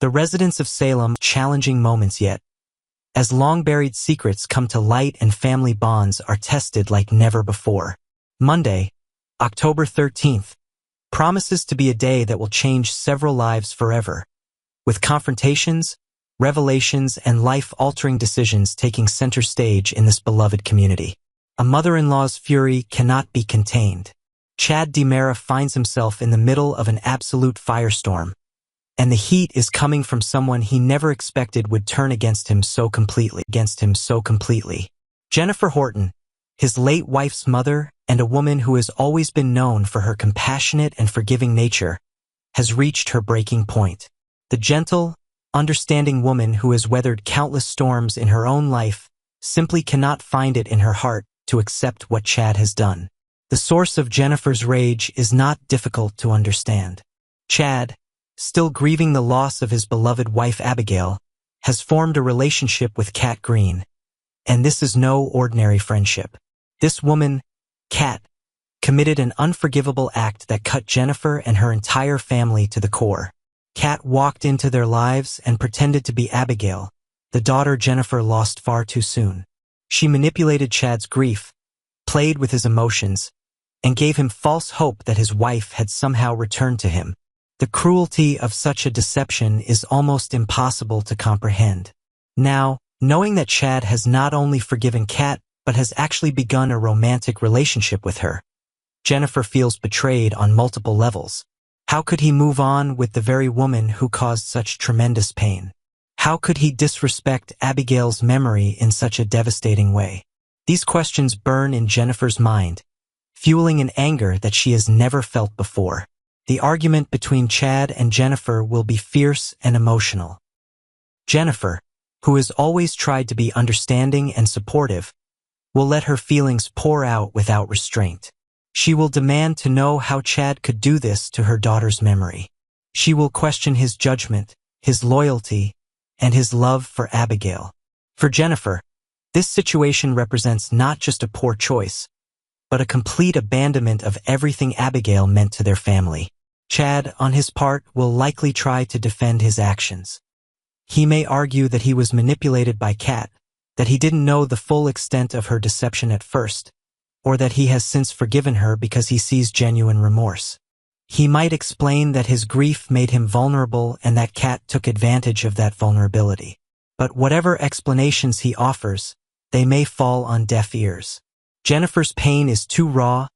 The residents of Salem challenging moments yet, as long-buried secrets come to light and family bonds are tested like never before. Monday, October 13th, promises to be a day that will change several lives forever, with confrontations, revelations, and life-altering decisions taking center stage in this beloved community. A mother-in-law's fury cannot be contained. Chad DiMera finds himself in the middle of an absolute firestorm, and the heat is coming from someone he never expected would turn against him so completely. Jennifer Horton, his late wife's mother and a woman who has always been known for her compassionate and forgiving nature, has reached her breaking point. The gentle, understanding woman who has weathered countless storms in her own life simply cannot find it in her heart to accept what Chad has done. The source of Jennifer's rage is not difficult to understand. Chad, still grieving the loss of his beloved wife Abigail, has formed a relationship with Kat Green, and this is no ordinary friendship. This woman, Kat, committed an unforgivable act that cut Jennifer and her entire family to the core. Kat walked into their lives and pretended to be Abigail, the daughter Jennifer lost far too soon. She manipulated Chad's grief, played with his emotions, and gave him false hope that his wife had somehow returned to him. The cruelty of such a deception is almost impossible to comprehend. Now, knowing that Chad has not only forgiven Kat, but has actually begun a romantic relationship with her, Jennifer feels betrayed on multiple levels. How could he move on with the very woman who caused such tremendous pain? How could he disrespect Abigail's memory in such a devastating way? These questions burn in Jennifer's mind, fueling an anger that she has never felt before. The argument between Chad and Jennifer will be fierce and emotional. Jennifer, who has always tried to be understanding and supportive, will let her feelings pour out without restraint. She will demand to know how Chad could do this to her daughter's memory. She will question his judgment, his loyalty, and his love for Abigail. For Jennifer, this situation represents not just a poor choice, but a complete abandonment of everything Abigail meant to their family. Chad, on his part, will likely try to defend his actions. He may argue that he was manipulated by Kat, that he didn't know the full extent of her deception at first, or that he has since forgiven her because he sees genuine remorse. He might explain that his grief made him vulnerable and that Kat took advantage of that vulnerability. But whatever explanations he offers, they may fall on deaf ears. Jennifer's pain is too raw,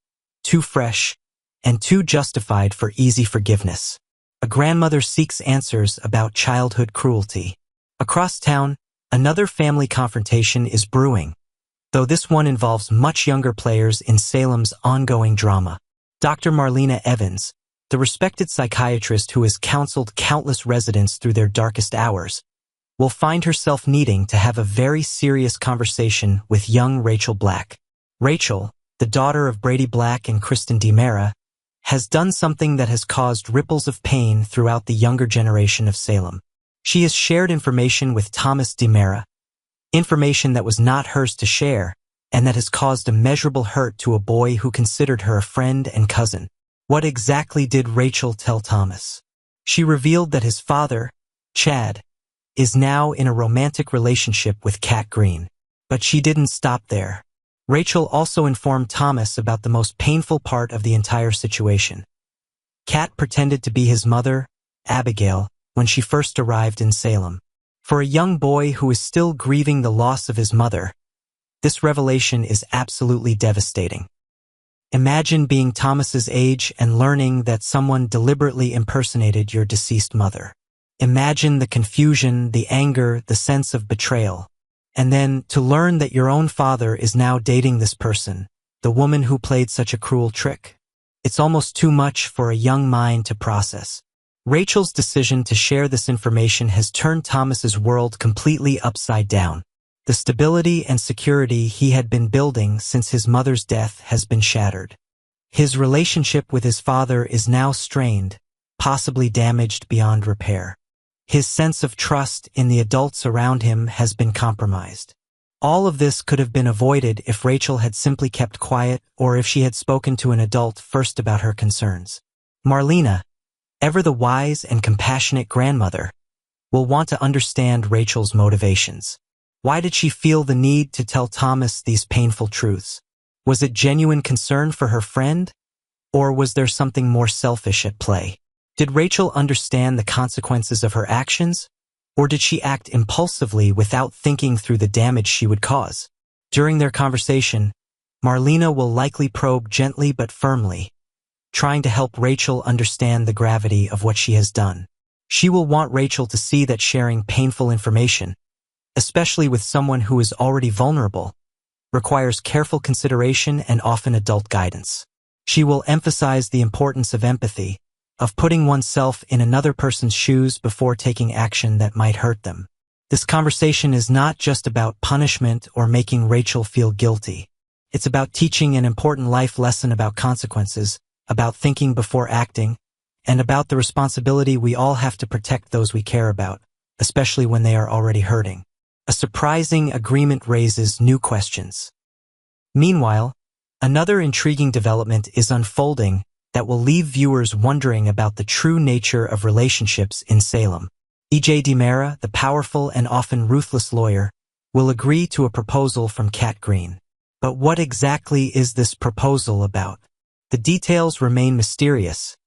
too fresh, and too justified for easy forgiveness. A grandmother seeks answers about childhood cruelty. Across town, another family confrontation is brewing, though this one involves much younger players in Salem's ongoing drama. Dr. Marlena Evans, the respected psychiatrist who has counseled countless residents through their darkest hours, will find herself needing to have a very serious conversation with young Rachel Black. Rachel, the daughter of Brady Black and Kristen DiMera, has done something that has caused ripples of pain throughout the younger generation of Salem. She has shared information with Thomas DiMera, information that was not hers to share, and that has caused immeasurable hurt to a boy who considered her a friend and cousin. What exactly did Rachel tell Thomas? She revealed that his father, Chad, is now in a romantic relationship with Kat Green. But she didn't stop there. Rachel also informed Thomas about the most painful part of the entire situation. Kat pretended to be his mother, Abigail, when she first arrived in Salem. For a young boy who is still grieving the loss of his mother, this revelation is absolutely devastating. Imagine being Thomas's age and learning that someone deliberately impersonated your deceased mother. Imagine the confusion, the anger, the sense of betrayal. And then to learn that your own father is now dating this person, the woman who played such a cruel trick. It's almost too much for a young mind to process. Rachel's decision to share this information has turned Thomas's world completely upside down. The stability and security he had been building since his mother's death has been shattered. His relationship with his father is now strained, possibly damaged beyond repair. His sense of trust in the adults around him has been compromised. All of this could have been avoided if Rachel had simply kept quiet or if she had spoken to an adult first about her concerns. Marlena, ever the wise and compassionate grandmother, will want to understand Rachel's motivations. Why did she feel the need to tell Thomas these painful truths? Was it genuine concern for her friend? Or was there something more selfish at play? Did Rachel understand the consequences of her actions? Or did she act impulsively without thinking through the damage she would cause? During their conversation, Marlena will likely probe gently but firmly, trying to help Rachel understand the gravity of what she has done. She will want Rachel to see that sharing painful information, especially with someone who is already vulnerable, requires careful consideration and often adult guidance. She will emphasize the importance of empathy, of putting oneself in another person's shoes before taking action that might hurt them. This conversation is not just about punishment or making Rachel feel guilty. It's about teaching an important life lesson about consequences, about thinking before acting, and about the responsibility we all have to protect those we care about, especially when they are already hurting. A surprising agreement raises new questions. Meanwhile, another intriguing development is unfolding that will leave viewers wondering about the true nature of relationships in Salem. E.J. DiMera, the powerful and often ruthless lawyer, will agree to a proposal from Kat Green. But what exactly is this proposal about? The details remain mysterious,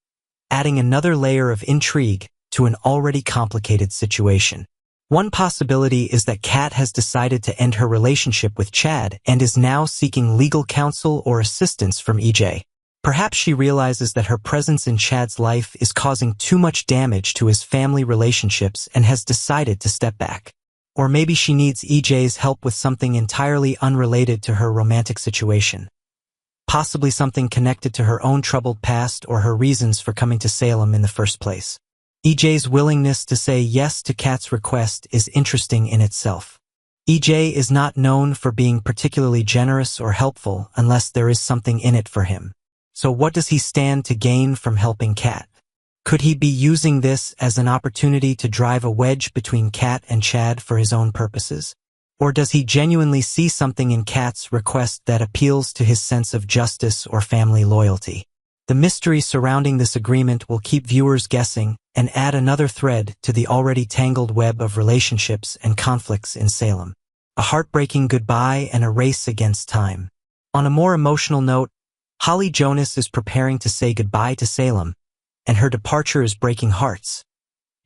adding another layer of intrigue to an already complicated situation. One possibility is that Kat has decided to end her relationship with Chad and is now seeking legal counsel or assistance from EJ. Perhaps she realizes that her presence in Chad's life is causing too much damage to his family relationships and has decided to step back. Or maybe she needs EJ's help with something entirely unrelated to her romantic situation. Possibly something connected to her own troubled past or her reasons for coming to Salem in the first place. EJ's willingness to say yes to Kat's request is interesting in itself. EJ is not known for being particularly generous or helpful unless there is something in it for him. So what does he stand to gain from helping Kat? Could he be using this as an opportunity to drive a wedge between Kat and Chad for his own purposes? Or does he genuinely see something in Kat's request that appeals to his sense of justice or family loyalty? The mystery surrounding this agreement will keep viewers guessing and add another thread to the already tangled web of relationships and conflicts in Salem. A heartbreaking goodbye and a race against time. On a more emotional note, Holly Jonas is preparing to say goodbye to Salem, and her departure is breaking hearts.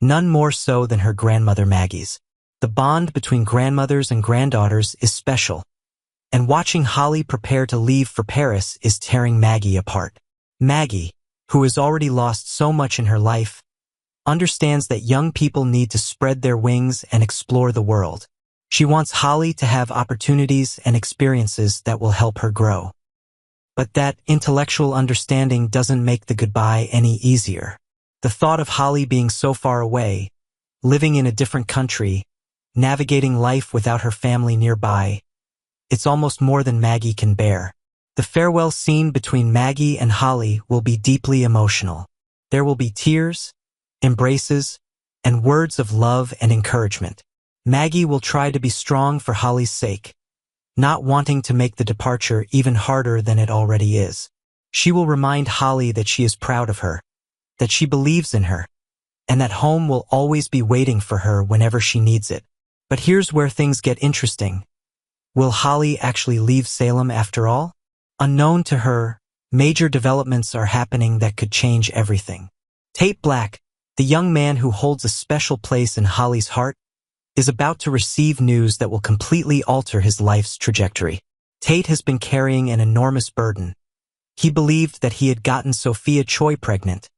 None more so than her grandmother Maggie's. The bond between grandmothers and granddaughters is special, and watching Holly prepare to leave for Paris is tearing Maggie apart. Maggie, who has already lost so much in her life, understands that young people need to spread their wings and explore the world. She wants Holly to have opportunities and experiences that will help her grow. But that intellectual understanding doesn't make the goodbye any easier. The thought of Holly being so far away, living in a different country, navigating life without her family nearby, it's almost more than Maggie can bear. The farewell scene between Maggie and Holly will be deeply emotional. There will be tears, embraces, and words of love and encouragement. Maggie will try to be strong for Holly's sake, not wanting to make the departure even harder than it already is. She will remind Holly that she is proud of her, that she believes in her, and that home will always be waiting for her whenever she needs it. But here's where things get interesting. Will Holly actually leave Salem after all? Unknown to her, major developments are happening that could change everything. Tate Black, the young man who holds a special place in Holly's heart, is about to receive news that will completely alter his life's trajectory. Tate has been carrying an enormous burden. He believed that he had gotten Sophia Choi pregnant,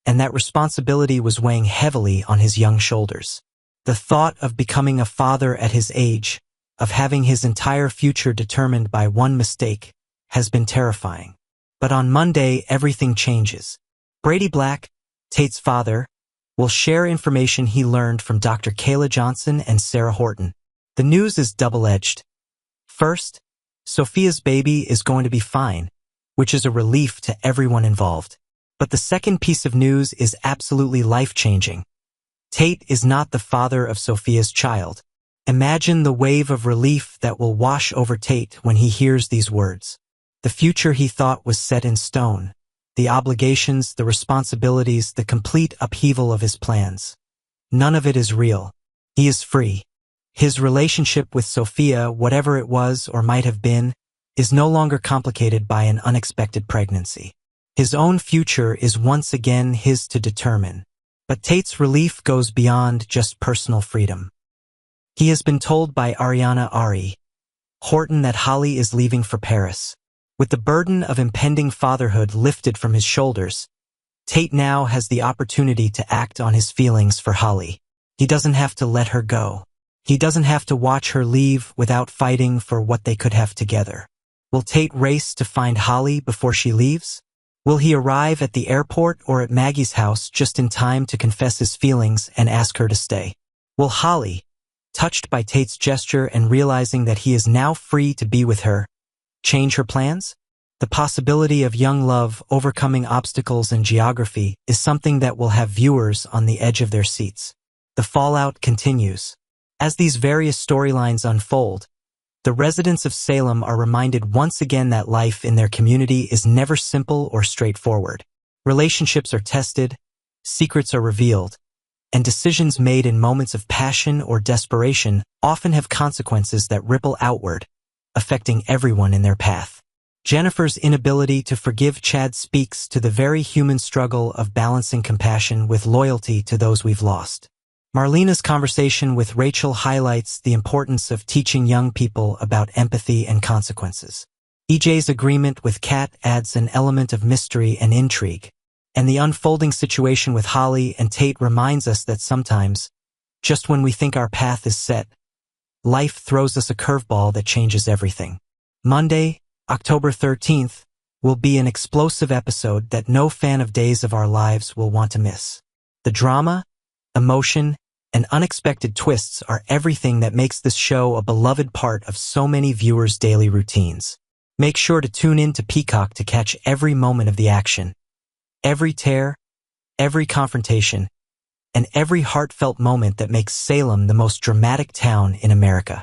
and that responsibility was weighing heavily on his young shoulders. The thought of becoming a father at his age, of having his entire future determined by one mistake, has been terrifying. But on Monday, everything changes. Brady Black, Tate's father, will share information he learned from Dr. Kayla Johnson and Sarah Horton. The news is double-edged. First, Sophia's baby is going to be fine, which is a relief to everyone involved. But the second piece of news is absolutely life-changing. Tate is not the father of Sophia's child. Imagine the wave of relief that will wash over Tate when he hears these words. The future he thought was set in stone. The obligations, the responsibilities, the complete upheaval of his plans. None of it is real. He is free. His relationship with Sophia, whatever it was or might have been, is no longer complicated by an unexpected pregnancy. His own future is once again his to determine. But Tate's relief goes beyond just personal freedom. He has been told by Ariana Horton that Holly is leaving for Paris. With the burden of impending fatherhood lifted from his shoulders, Tate now has the opportunity to act on his feelings for Holly. He doesn't have to let her go. He doesn't have to watch her leave without fighting for what they could have together. Will Tate race to find Holly before she leaves? Will he arrive at the airport or at Maggie's house just in time to confess his feelings and ask her to stay? Will Holly, touched by Tate's gesture and realizing that he is now free to be with her, change her plans? The possibility of young love overcoming obstacles in geography is something that will have viewers on the edge of their seats. The fallout continues. As these various storylines unfold, the residents of Salem are reminded once again that life in their community is never simple or straightforward. Relationships are tested, secrets are revealed, and decisions made in moments of passion or desperation often have consequences that ripple outward, affecting everyone in their path. Jennifer's inability to forgive Chad speaks to the very human struggle of balancing compassion with loyalty to those we've lost. Marlena's conversation with Rachel highlights the importance of teaching young people about empathy and consequences. EJ's agreement with Kat adds an element of mystery and intrigue, and the unfolding situation with Holly and Tate reminds us that sometimes, just when we think our path is set, life throws us a curveball that changes everything. Monday, October 13th, will be an explosive episode that no fan of Days of Our Lives will want to miss. The drama, emotion, and unexpected twists are everything that makes this show a beloved part of so many viewers' daily routines. Make sure to tune in to Peacock to catch every moment of the action, every tear, every confrontation, and every heartfelt moment that makes Salem the most dramatic town in America.